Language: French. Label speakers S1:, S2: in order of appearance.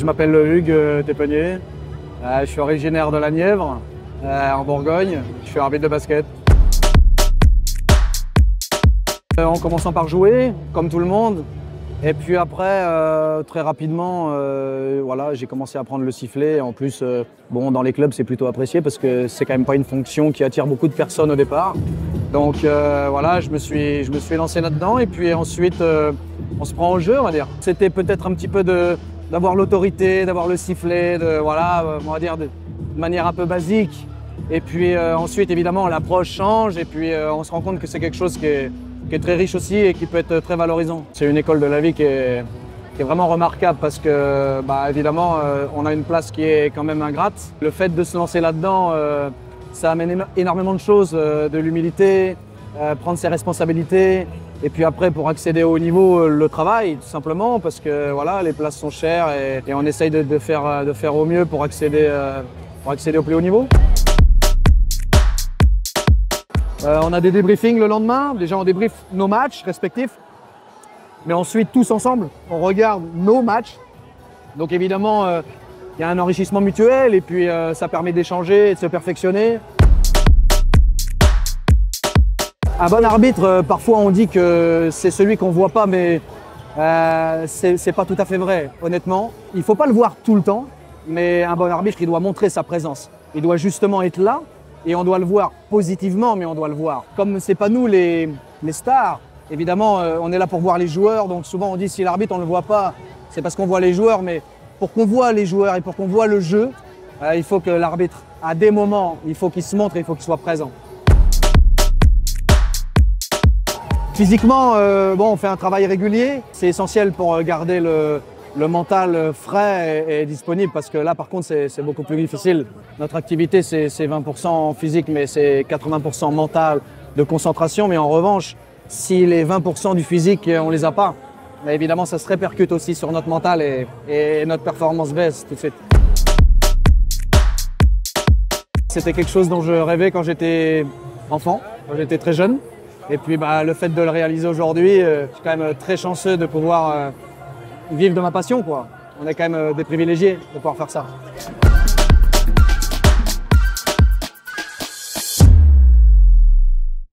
S1: m'appelle Hugues Tépenier. Je suis originaire de la Nièvre, en Bourgogne. Je suis arbitre de basket. En commençant par jouer, comme tout le monde. Et puis après, très rapidement, voilà, j'ai commencé à prendre le sifflet. En plus, bon, dans les clubs, c'est plutôt apprécié parce que c'est quand même pas une fonction qui attire beaucoup de personnes au départ. Donc voilà, je me suis lancé là-dedans. Et puis ensuite, on se prend au jeu, on va dire. C'était peut-être un petit peu d'avoir l'autorité, d'avoir le sifflet, voilà, on va dire de manière un peu basique. Et puis ensuite, évidemment, l'approche change et puis on se rend compte que c'est quelque chose qui est très riche aussi et qui peut être très valorisant. C'est une école de la vie qui est vraiment remarquable parce que, évidemment, on a une place qui est quand même ingrate. Le fait de se lancer là-dedans, ça amène énormément de choses, de l'humilité, prendre ses responsabilités. Et puis après, pour accéder au haut niveau, le travail, tout simplement, parce que voilà, les places sont chères et on essaye de faire au mieux pour accéder au plus haut niveau. On a des débriefings le lendemain. Déjà, on débriefe nos matchs respectifs. Mais ensuite, tous ensemble, on regarde nos matchs. Donc évidemment, il y a un enrichissement mutuel et puis ça permet d'échanger et de se perfectionner. Un bon arbitre, parfois on dit que c'est celui qu'on ne voit pas, mais c'est pas tout à fait vrai, honnêtement. Il ne faut pas le voir tout le temps, mais un bon arbitre, il doit montrer sa présence. Il doit justement être là et on doit le voir positivement, mais on doit le voir. Comme ce n'est pas nous les stars, évidemment, on est là pour voir les joueurs, donc souvent on dit si l'arbitre on ne le voit pas, c'est parce qu'on voit les joueurs, mais pour qu'on voit les joueurs et pour qu'on voit le jeu, il faut que l'arbitre, à des moments, il faut qu'il se montre et il faut qu'il soit présent. Physiquement, bon, on fait un travail régulier. C'est essentiel pour garder le mental frais et disponible parce que là, par contre, c'est beaucoup plus difficile. Notre activité, c'est 20% physique, mais c'est 80% mental, de concentration. Mais en revanche, si les 20% du physique, on les a pas, évidemment, ça se répercute aussi sur notre mental et notre performance baisse tout de suite. C'était quelque chose dont je rêvais quand j'étais enfant, quand j'étais très jeune. Et puis le fait de le réaliser aujourd'hui, je suis quand même très chanceux de pouvoir vivre de ma passion, quoi. On est quand même des privilégiés de pouvoir faire ça.